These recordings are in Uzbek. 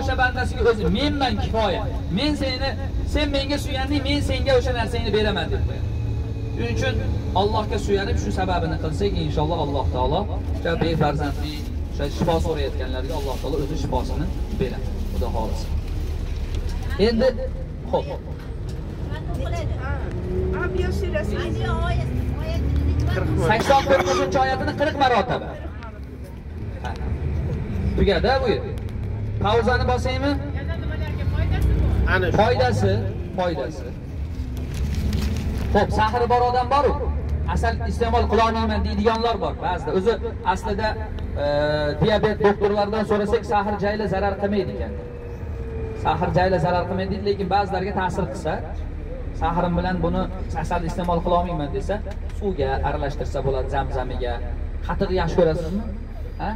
o'sha bandasiga o'zi menman kifoya. Men sen menga suyanding, men senga o'sha narsangni beraman deb qo'yadi. Shuning uchun Allohga suyanib shu sababini qilsak, inshaalloh Alloh taolo o'sha befarzandli, o'sha shifo so'rayotganlarga Alloh taolo o'zi shifosini beradi. Xudo xolisa. Endi xo'p. 84-oyatini 40 marotaba. Tugadi bu yer. Pauzani bosaymi? Ana foydasi. Xo'p, sahri bor odam bor-ku. Asal iste'mol qila olmayman deydiganlar bor. Ba'zida o'zi aslida diabet doktorlardan so'rasak sahr jayla zarar qilmaydi ekan. Sahr jayla zarar qilmaydi, lekin ba'zilarga ta'sir qilsa, sahrim bilan buni asal iste'mol qila olmayman desa, suvga aralashtirsa bo'ladi, zamzamiga. Qatiq yaxshi ko'rasizmi? Ha?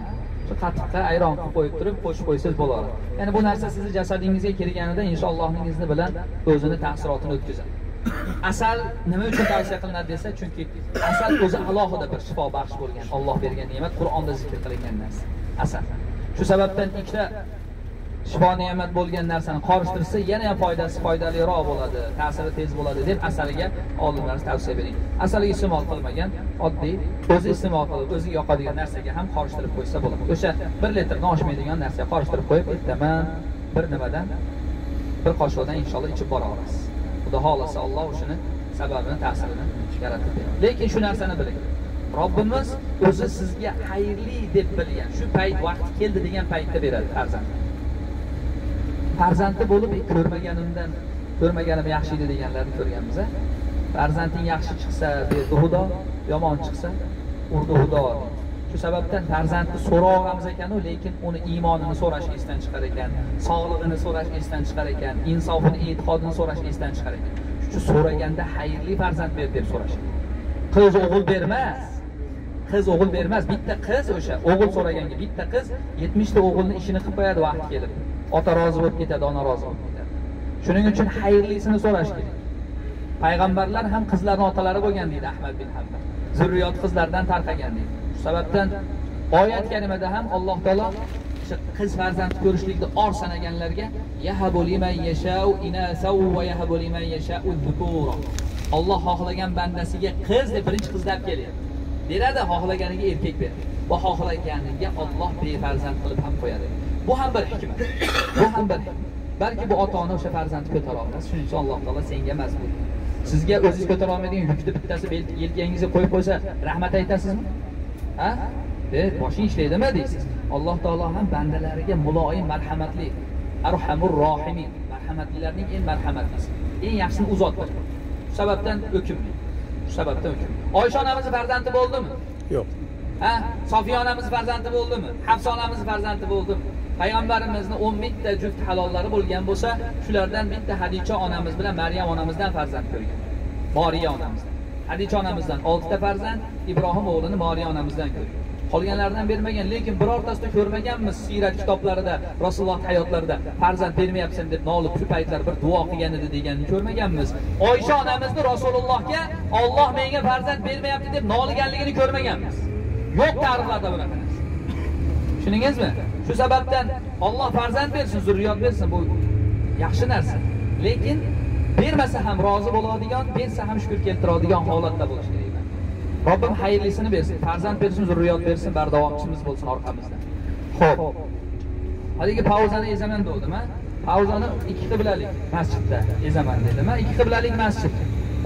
Shu qatiqqa ayron qilib qo'yib turib, qo'shib qo'ysangiz bo'ladi. Ya'ni bu narsa sizning jasadingizga kirganida inshaallohning izni bilan o'zini ta'sirotini o'tkazadi. Asal nima uchun tavsiya qilinadi desa, chunki asal o'zi alohida bir shifo baxsh bo'lgan, Alloh bergan ne'mat, Qur'onda zikr qilingan narsa. Asal. Shu sababdan ikkita shifo ne'mat bo'lgan narsani qorishtirsa, yana ham foydaliroq bo'ladi, ta'siri tez bo'ladi deb asalga olimlar tavsiya bering. Asalga iste'mol qilmagan, oddiy o'zi iste'mol qilib, o'ziga yoqadigan narsaga ham qorishtirib qo'ysa bo'ladi. O'sha 1 litrdan oshmaydigan narsaga qorishtirib qo'yib, bittaman bir nimadan bir qoshiqdan inshaalloh ichib bora olasiz. Xudo xolasa Alloh o'shini sababini, ta'sirini yaratib beradi. Lekin shu narsani biling. Robbimiz o'zi sizga xayrli deb bilgan, shu payt vaqti keldi degan paytda beradi farzand. Farzandi bo'lib ko'rmaganim yaxshi edi deganlarni ko'rganmiz. Farzanding yaxshi chiqsa berdi Xudo, yomon chiqsa urdi Xudo. Shu sababdan farzandni so'raymiz ekan-ku, lekin uni iymonini so'rash esdan chiqar ekan, sog'lig'ini so'rash esdan chiqar ekan, insofini, e'tiqodini so'rash esdan chiqar ekan. Shu so'raganda xayrli farzand ber deb so'rash. Qiz o'g'il bermas. Qiz o'g'il bermas. Bitta qiz o'sha o'g'il so'raganga bitta qiz 70 ta o'g'ilni ishini qilib qo'yadi vaqt kelib. Ota rozi bo'lib ketadi, ona rozi bo'lib ketadi. Shuning uchun xayrlisini so'rash kerak. Payg'ambarlar ham qizlarning otalari bo'lgan deydi Ahmad bin Hanbal. Zurriyot qizlardan tarqagan deydi. Shu sababdan oyat karimada ham Alloh taolo qiz farzand ko'rishlikni or sanaganlarga yahabu liman yasha'u inasaw va yahabu liman yasha'u dhukura. Alloh xohlagan bandasiga qiz deb birinchi qiz deb kelyapti. Beradi, xohlaganiga erkak beradi. Va xohlaganiga Alloh befarzand qilib ham qo'yadi. Bu ham bir hikmat. Bu ham bir. Balki bu ota-ona o'sha farzandni ko'tara olmas. Shuning uchun Alloh taolo senga mas'ul. Sizga o'zingiz ko'tara olmaydigan yukni bittasi yelkangizga qo'yib qo'ysa, rahmat aytasizmi? Ha? Boshing ishlaydimi deysiz. Alloh taolo ham bandalariga muloyim, marhamatli, arhamur rohimin, marhamatlilarning eng marhamatlisi, eng yaxshisini u zotdir. Shu sababdan o'kim. Oysha onamiz farzandi bo'ldimi? Yo'q. Ha? Sofiya onamiz farzandi bo'ldimi? Hafsa onamiz farzandi bo'ldimi? Payg'ambarimizning 11 ta juft halollari bo'lgan bo'lsa, shulardan bitta Hadicha onamiz bilan Maryam onamizdan farzand ko'rgan. Mariya onamizdan. Hadicha onamizdan 6 ta farzand, Ibrohim o'g'lini Mariya onamizdan ko'rgan. Qolganlardan bermagan, lekin birortasida ko'rmaganmiz siyrat kitoblarida, Rasululloh hayotlarida farzand bermayapsan deb nolib shu paytlar bir duo qilgan edi deganini ko'rmaganmiz. Oysha onamizni Rasulullohga Alloh menga farzand bermayapti deb noliganligini ko'rmaganmiz. Yo'q tarixlarda bunaqa narsa. Tushundingizmi? Shu sababdan Alloh farzand bersin, zurriyot bersin, bu yaxshi narsa. Lekin bermasa ham rozi bo'ladigan, bersa ham shukr keltiradigan holatda bo'lish kerak. Robbim xayrlisini bersin, farzand bersin, zurriyot bersin, bardavomchimiz bo'lsin orqamizda. Xo'p. Haligi pauzani ezaman dedim, ha? Pauzani 2 qiblalik masjidda ezaman dedim, ha? 2 qiblalik masjid.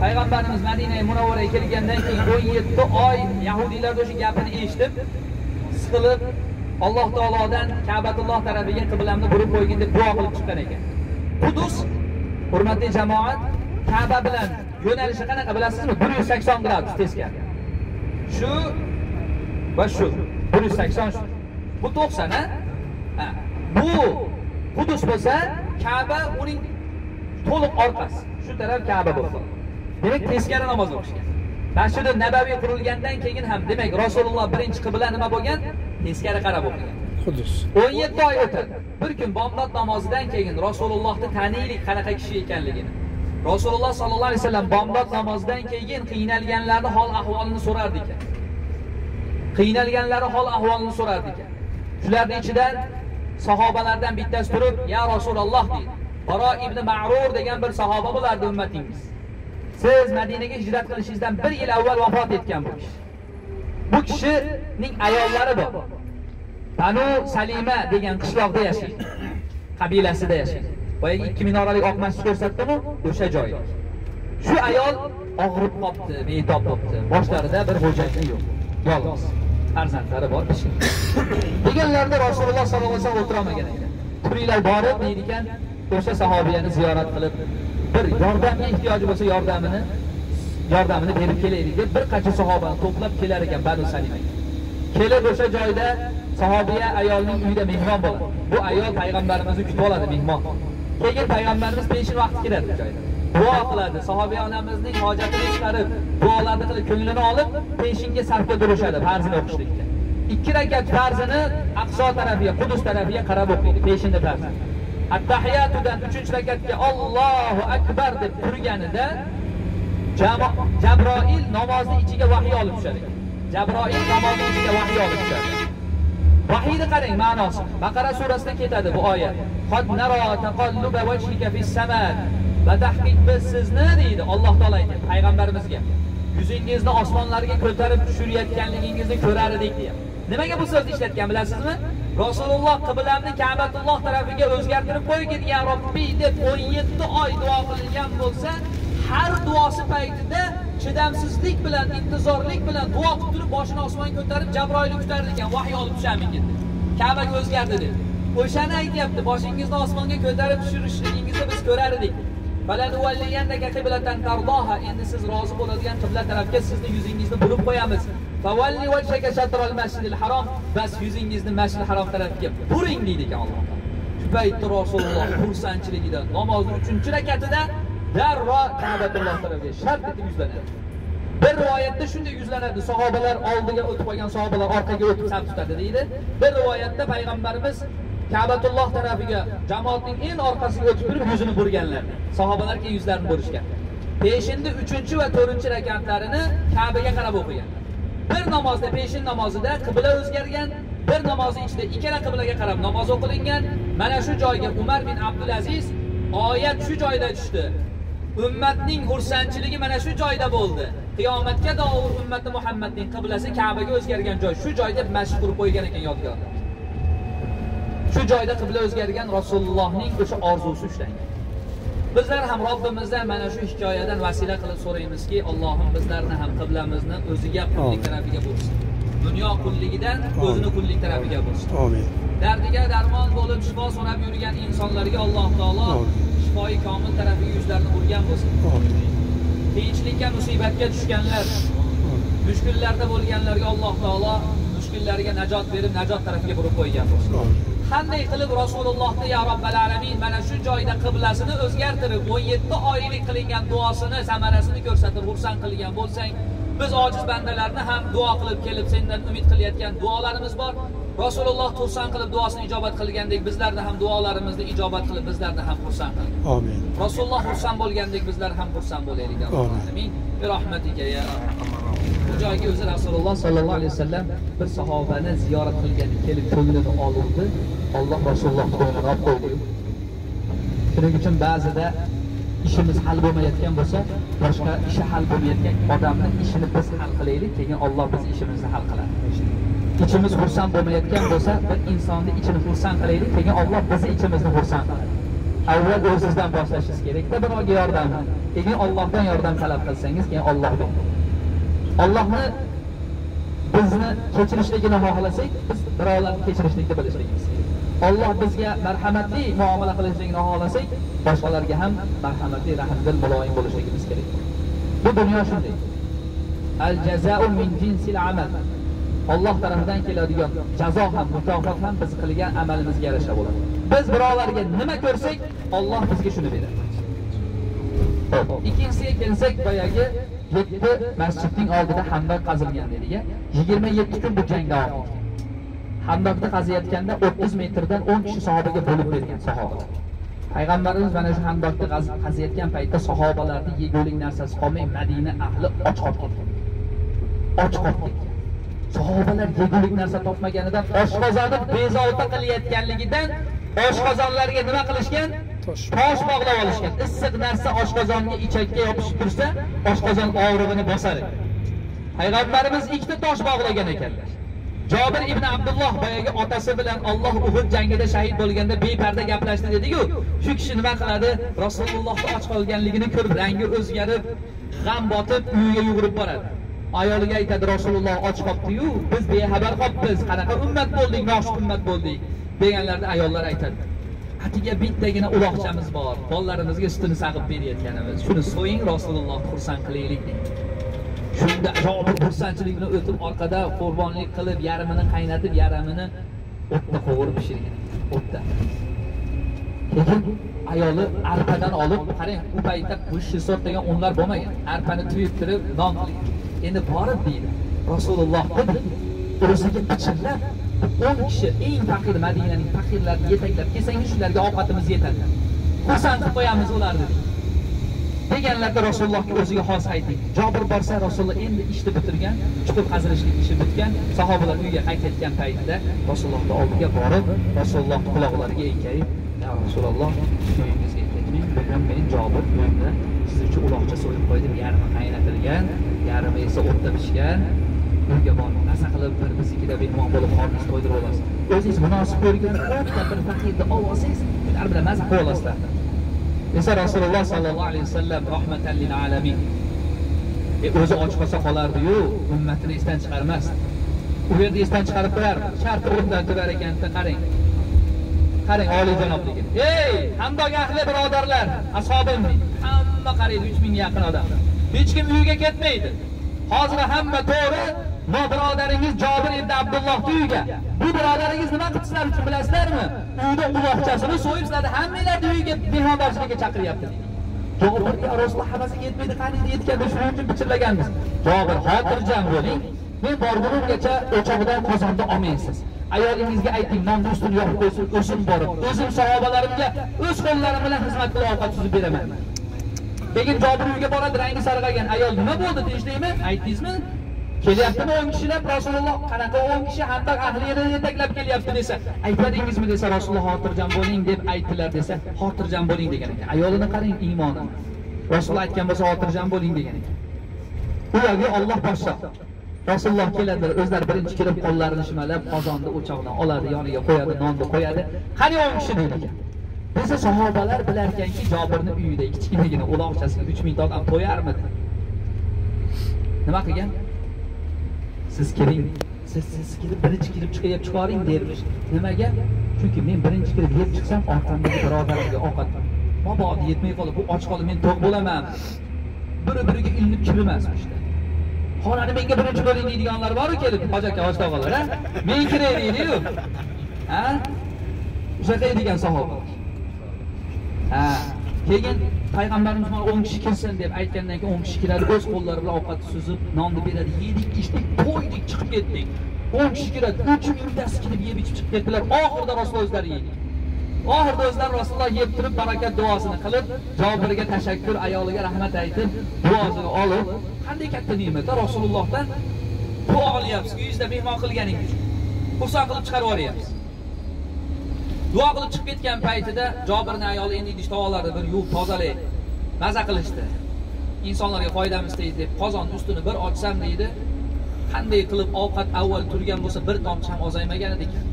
Payg'ambarimiz Madinaga Munavvaraga kelgandan keyin 17 oy yahudiylar o'sha gapini eshitib, siqilib Alloh taolodan Ka'batulloh tarafiga qiblamni burib qo'ygin deb duo qilib chiqqan ekan. Qudus, hurmatli jamoat, Ka'ba bilan yo'nalishi qanaqa bilasizmi? 180 gradus teskari. Shu va shu 180 shu. Bu 90, ha? Ha. Bu Qudus bo'lsa, Ka'ba uning to'liq orqasi. Shu taraf Ka'ba bo'lsa. Demak, teskari namoz o'qishgan. Masjid Nabaviy qurilgandan keyin ham, demak, Rasululloh birinchi qibla nima bo'lgan? Teskari qarab o'qigan. Qudus. 17 oy o'tadi. Bir kun bomdod namozidan keyin Rasulullohni taniylik qanaqa kishi ekanligini. Rasululloh sallallohu alayhi vasallam bomdod namozidan keyin qiynalganlarning hol ahvolini so'rardi ekan. Qiynalganlari hol ahvolini so'rardi ekan. Shularning ichidan sahobalardan bittasi turib, "Ya Rasululloh" dedi. Baro ibn Ma'rur degan bir sahoba bo'lardi ummatingiz. Siz Madinaga hijrat qilishingizdan 1 yil avval vafot etgan bu kishi. Bu kishining ayollari bor. Banu Salima degan qishloqda yashaydi. Qabilasida yashaydi. Boyagi 2 minoralik oq masjid ko'rsatdim-ku, o'sha joyda. Shu ayol og'rib qopti, betob bo'libdi. Boshlarida bir xo'jalik yo'q. Yolg'iz. Farzandlari bor kishi. Deganlarda Rasululloh sollallohu alayhi vasallam o'tiramagan ekan. Turinglar borib deydi ekan, o'sha sahobiyani ziyorat qilib, bir yordamga ehtiyoji bo'lsa yordamini berib kelaylik deb bir qancha sahobani to'plab kelar ekan Banu Salima. Kelib o'sha joyda sahobiya ayolning uyida mehmon bo'ladi. Bu ayol payg'ambarimizni kutib oladi mehmon. Keyin payg'ambarimiz peshin vaqti keladi joyda. Duo qiladi. Sahobiya onamizning hojatini chiqarib, duolarni qilib, ko'nglini olib, peshinga safga turishadi farzini o'qishlikda. 2 rakat farzini Aqso tarafiga, Qudus tarafiga qarab o'qiydi peshinda farzini. At-tahiyatudan 3-rakatga Allohu akbar deb turganida Jabroil namozning ichiga vahiy olib tushadi. Jabroil namozning ichiga vahiy olib tushadi. Vahiyni qarang ma'nosi. Baqara surasida ketadi bu oyat. Qad nara taqalluba wajhika fis sama. Va tahqiq biz sizni deydi Alloh taolo aytadi payg'ambarimizga. Yuzingizni osmonlarga ko'tarib tushirayotganligingizni ko'rar edik deyapti. Nimaga bu so'zni ishlatgan bilasizmi? Rasululloh qiblamni Ka'batulloh tarafiga o'zgartirib qo'ygan, "Ya Robbiy" deb 17 oy duo qilgan bo'lsa, har duosi paytida chidamsizlik bilan, intizorlik bilan duo qilib turib, boshini osmonga ko'tarib Jabroilni kutar ekan, vahiy olib tusharmikin. Ka'baga o'zgardi deb. O'shani aytyapti, boshingizni osmonga ko'tarib tushirishligingizni biz ko'rar edik. Balanuvalliyandaka qiblatan tardoha, endi siz rozi bo'ladigan qibla tarafga sizni yuzingizni burib qo'yamiz. Favalli wajhaka shatral masjidil harom, bas yuzingizni Masjidil Harom tarafiga buring deydi ekan Alloh. Shu paytda Rasululloh xursandchiligidan namozning 3-rakatida darro Ka'batulloh tarafiga shart etib yuzlanadi. Bir rivoyatda shunday yuzlanadi, sahobalar oldiga o'tib qolgan sahobalar orqaga o'tib saf tutadi deydi. Bir rivoyatda payg'ambarimiz Ka'batulloh tarafiga jamoatning eng orqasiga o'tib turib yuzini burganlar. Sahobalar keyin yuzlarini burishgan. Peshinda 3 va 4-rakatlarini Ka'baga qarab o'qigan. Bir namozda, peshin namozida qibla o'zgargan, bir namozning ichida ikkala qiblaga qarab namoz o'qilingan. Mana shu joyga Umar bin Abdulaziz oyat shu joyda tushdi. Ummatning xursandchiligi mana shu joyda bo'ldi. Qiyomatga davr ummati Muhammadning qiblasi Ka'baga o'zgargan joy shu joyda masjid qurib qo'ygan ekan yodgorlar. Shu joyda qibla o'zgargan Rasulullohning o'sha orzusi ushlangan. Bizlar ham Robbimizdan mana shu hikoyadan vasila qilib so'raymizki, Allohim bizlarni ham qiblamizni o'ziga qullik tarafiga bo'lsin. Dunyo qulligidan o'zini qullik tarafiga bo'lsin. Amin. Dardiga darmon bo'lib shifo so'rab yurgan insonlarga Alloh taolo shifoi komil tarafiga yuzlarini burgan bo'lsin. Qiyinchilikka, musibatga tushganlar, mushkullarda bo'lganlarga Alloh taolo mushkullariga najot berib, najot tarafiga burib qo'ygan bo'lsin. Qanday qilib Rasulullohni ya Robbal alamin mana shu joyda qiblasini o'zgartirib 17 oylik qilingan duosini samarasini ko'rsatib xursand qilgan bo'lsang, biz ojiz bandalarni ham duo qilib kelib sendan umid qilayotgan duolarimiz bor. Rasululloh xursand qilib duosini ijobat qilgandek bizlarni ham duolarimizni ijobat qilib bizlarni ham xursand qil. Amin. Rasululloh xursand bo'lgandek bizlar ham xursand bo'laylik. Amin. Bi rahmatika ya Bu joyga o'zi Rasululloh sallallohu alayhi vasallam bir sahobani ziyorat qilgan, kelib ko'nglini oldi. Alloh Rasululloh ko'nglini olib qo'ydi. Shuning uchun ba'zida ishimiz hal bo'lmayotgan bo'lsa, boshqa ishi hal bo'lmayotgan odamning ishini biz hal qilaylik, keyin Alloh biz ishimizni hal qiladi. İçimiz xursand bo'lmayotgan bo'lsa, bir insonni ichini xursand qilaylik, keyin Alloh bizni ichimizni xursand qiladi. Avval o'zingizdan boshlashingiz kerak-da, birovga yordam, keyin Allohdan yordam talab qilsangiz, keyin Allohdan. Allohni bizni kechirishligini xohlasak, biz birovlarni kechirishlikni bilishligimiz kerak. Alloh bizga marhamatli muomala qilishligini xohlasak, boshqalarga ham marhamatli, rahmdil, muloyim bo'lishligimiz kerak. Bu dunyo shunday. Al-jazaa'u min jinsil amal. Alloh tarafidan keladigan jazo ham, mukofot ham biz qilgan amalimizga yarasha bo'ladi. Biz birovlarga nima ko'rsak, Alloh bizga shuni beradi. Ikkinchisiga kelsak, boyagi 7 masjidning oldida handaq qazilgan dediga 27 kun bu jang davom etgan. Handaqni qaziyotganda 30 metrdan 10 kishi sahobaga bo'lib bergan sahobalar. Payg'ambarimiz mana shu handaqni qaziyotgan paytda sahobalarning yegulik narsasi qolmay Madina ahli och qolib ketgan. Och qolib ketgan. Sahobalar yegulik narsa topmaganidan oshqozonni bezovta qilayotganligidan oshqozonlarga nima qilishgan? Tosh bog'lab olishgan. Issiq narsa oshqozonga ichakka yopishib tursa, oshqozon og'rig'ini bosar ekan. Payg'ambarimiz ikkita tosh bog'lagan ekanlar. Jobir ibn Abdulloh boyagi otasi bilan Alloh Uhud jangida shahid bo'lganda beparda gaplashdi dedi-ku, shu kishi nima qiladi? Rasulullohning och qolganligini ko'rib, rangi o'zgarib, g'am botib, uyiga yugurib boradi. Ayoliga aytadi, Rasululloh och qoldi-yu, biz bexabar qolibmiz, qanaqa ummat bo'ldik, noshud ummat bo'ldik deganlarda ayollar aytadi. Atiga bittagina uloqchamiz bor, bolalarimizga sutini saqib berayotganimiz. Shuni so'ying, Rasululloh xursand qilaylik deydi. Shunda Jobir xursandchilik bilan o'tib orqada qurbonlik qilib, yarmini qaynatib, yarmini o'tda qovurib pishirgan. O'tda. Keyin ayoli arpadan olib, qarang, u paytda qo'shni sot degan unlar bo'lmagan. Arpani tuyib turib, non qilgan. Endi borib deydi. Rasululloh dedi, o'ziga pichirlab 10 kishi eng faqir Madinaning faqirlarini yetaklab kelsangiz shularga ovqatimiz yetadi. Xursand qilib qo'yamiz ularni. Deganlarda Rasulullohga o'ziga xos aytdik. Jobir borsa Rasululloh endi ishni bitirgan, chuqur qazirishlik ishi bitgan, sahobalar uyga qaytayotgan paytda Rasulullohning oldiga borib, Rasulullohning quloqlariga enkayib, "Ya Rasululloh, uyingizga ketmang, bugun men Jobir uyimda siz uchun uloqcha so'yib qo'ydim, yarmi qaynatilgan, yarmi esa o'tda pishgan. Uyga borib, nasa qilib bir biznikida mehmon bo'lib qorningiz to'ydirib olasiz. O'zingiz munosib ko'rgan o'tda bir faqirni olsangiz, ular bilan maza qilib olasizlar." Esa Rasululloh sallallohu alayhi vasallam rahmatan lil alamin. O'zi och qolsa qolardi-yu, ummatini esdan chiqarmas. U yerda esdan chiqarib qo'yar. Shart o'rnidan turar ekanda qarang. Qarang oliyjanobligi. Ey, hamdog ahli birodarlar, ashobim, hamma qaraydi 3000 ga yaqin odam. Hech kim uyiga ketmaydi. Hozir hamma to'g'ri, bu birodaringiz Jobir ibn Abdulloh uyiga. Bu birodaringiz nima qilib sizlar uchun bilasizlarmi? Uyda uloqchasini so'yib sizlarni hammalarni uyiga mehmondoshlikka chaqiryapti. Jobirga Rasululloh hammasiga yetmaydi, qanday yetganda shuning uchun bichirlaganmiz. Jobir, xotirjam bo'ling. Men borgunimgacha o'chog'idan qozonda olmaysiz. Ayolingizga ayting, nonni ustini yoqib qo'ysin, o'zim borib, o'zim sahobalarimga o'z qo'llarim bilan xizmat qilib ovqat suzib beraman. Keyin Jobir uyga boradi, rangi sarg'aygan. Ayol, nima bo'ldi deyishdingmi? Aytdingizmi? Kelyaptimi 10 kishilar? Rasululloh qanaqa 10 kishi hamdog ahlini yetaklab kelyapti desa, aytmadingizmi desa, Rasululloh xotirjam bo'ling deb aytdilar desa, xotirjam bo'ling degan ekan. Ayolini qarang iymonini. Rasululloh aytgan bo'lsa xotirjam bo'ling degan ekan. Bu yerga Alloh boshqa. Rasululloh keladilar, o'zlari birinchi kelib qo'llarini shimalab, qozonni o'choqdan oladi, yoniga qo'yadi, nonni qo'yadi. Qani 10 kishi deydi. Biz sahobalar bilar ekanki, Jobirning uyida kichkinagina uloqchasiga 3000 ta odam qo'yarmidi? Nima qilgan? Siz keling, siz kelib birinchi kelib chiqaring dermish. Nimaga? Chunki men birinchi kelib yeb chiqsam, orqamdagi birodarimga ovqat mabodo yetmay qolib, bu och qolib men to'q bo'laman. Biri-biriga ilinib kirmasmishda. Xonani menga birinchi bo'ling deydiganlar bor-ku kelib, hojaka och tog'alar, ha? Men kiray deydi-yu. Ha? O'sha deydigan sahoba. Ha, keyin payg'ambarimiz 10 kishi kelsin deb aytgandan keyin 10 kishi keladi, o'z qo'llari bilan ovqat suzib, nonni beradi, yedik, ichdik, to'ydik, chiqib ketdik. 10 kishi keladi, 3 mingtasi kelib yeb ichib chiqib ketdilar. Oxirida Rasululloh o'zlari yedi. Oxirida o'zlari Rasululloh yeb turib, barakat duosini qilib, Jobirga tashakkur, ayoliga rahmat aytib, duosini olib, qanday katta ne'mat Rasulullohdan duo olyapsiz, uyingizda mehmon qilganingiz. Xursand qilib chiqarib olyapsiz. Duo qilib chiqib ketgan paytida Jobirning ayoli endi idish tovoqlarni bir yuvib tozalay, maza qilishdi. Insonlarga foydamiz tegdi deb qozonning ustini bir ochsam deydi. Qanday qilib ovqat avval turgan bo'lsa bir tomchi ham ozaymagan ekan.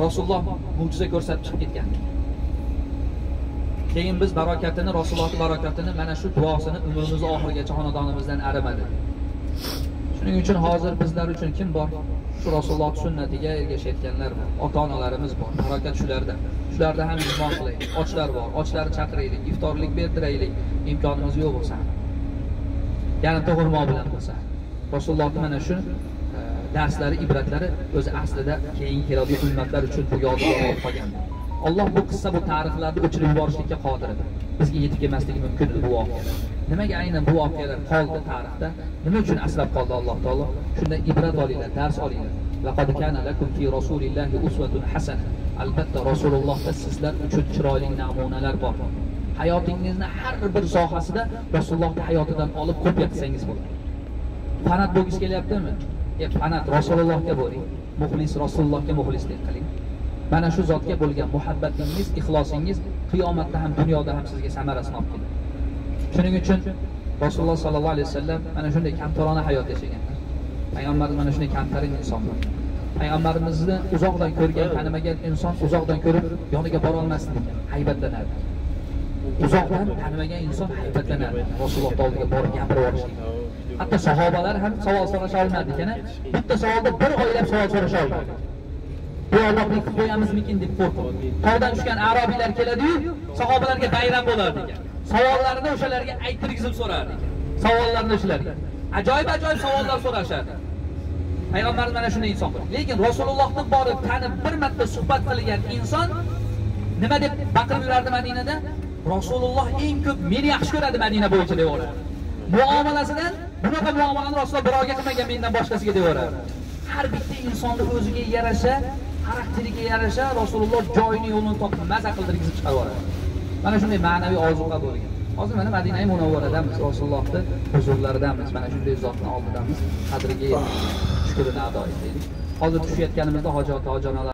Rasululloh mo'jiza ko'rsatib chiqib ketgan. Keyin biz barokatini, Rasulullohning barokatini mana shu duosini umrimiz oxirigacha xonadonimizdan arimadi. Shuning uchun hozir bizlar uchun kim bor? Shu Rasululloh sunnatiga ergashayotganlar bor, ota-onalarimiz bor. Barakat shularda. Shularda ham mehmon qilaylik. Ochlar bor, ochlarni chaqiraylik, iftorlik berdiraylik, imkonimiz yo'q bo'lsa. Ya'ni to'g'rimo bilan bo'lsa. Rasulullohning mana shu darslari, ibratlari o'zi aslida keyin keladigan ummatlar uchun bu yodgor bo'lib qolgan. Alloh bu qissa, bu tarixlarni o'chirib yuborishga qodir edi. Bizga yetib kelmasligi mumkin bu voqealar. Nimaga aynan bu voqealar qoldi tarixda? Nima uchun asrab qoldi Alloh taolo? Shunday ibrat olinglar, dars olinglar. Laqad kana lakum fi rasulillahi uswatun hasana. Albatta Rasulullohda sizlar uchun chiroyli namunalar bor. Hayotingizning har bir sohasida Rasulullohning hayotidan olib ko'p yaqsangiz bo'ladi. Fanat bo'lgis kelyaptimi? Ana Rasulullohga bo'ling, muxlis Rasulullohga muxlislik qiling. Mana shu zotga bo'lgan muhabbatingiz, ixlosingiz qiyomatda ham, dunyoda ham sizga samarasini olib keladi. Shuning uchun Rasululloh sallallohu alayhi vasallam mana shunday kamtarona hayot yashaganlar. Payg'ambarimiz mana shunday kamtarin insonlar. Payg'ambarimizni uzoqdan ko'rgan, tanimagan inson uzoqdan ko'rib yoniga bora olmasdi, haybatlanardi. Uzoqdan tanimagan inson haybatlanardi. Rasululloh oldiga borib gapirib olishdi. Hatto sahobalar ham savol so'rasha olmadi ekan. Bitta savolda bir oylab savol so'rasha olmadi. Bu Allohning qilib qo'yamizmikin deb qo'rqib. Tog'dan tushgan arabiylar keladi-yu, sahobalarga bayram bo'lardi ekan. Savollarini o'shalarga aytirgizib so'rardi ekan. Savollarini o'shalarga. Ajoyib savollar so'rashardi. Payg'ambarimiz mana shunday inson. Lekin Rasulullohni borib tanib bir marta suhbat qilgan inson nima deb baqirib yurardi Madinada? Rasululloh eng ko'p meni yaxshi ko'radi Madina bo'yicha deb o'ylardi. Muomalasidan bunaqa muomalani Rasululloh birovga qilmagan, mendan boshqasiga deb o'ylardi. Har bitta insonni o'ziga yarasha, xarakteriga yarasha Rasululloh joyini, yo'lini topib maza qildirgizib chiqaradi. Mana shunday ma'naviy ozuqa bo'lgan. Hozir mana Madina Munavvaradamiz, Rasulullohning huzurlaridamiz, mana shunday zotning oldidamiz, qadriga shukrini ado etaylik. Hozir tushayotganimizda hojat, hojonalar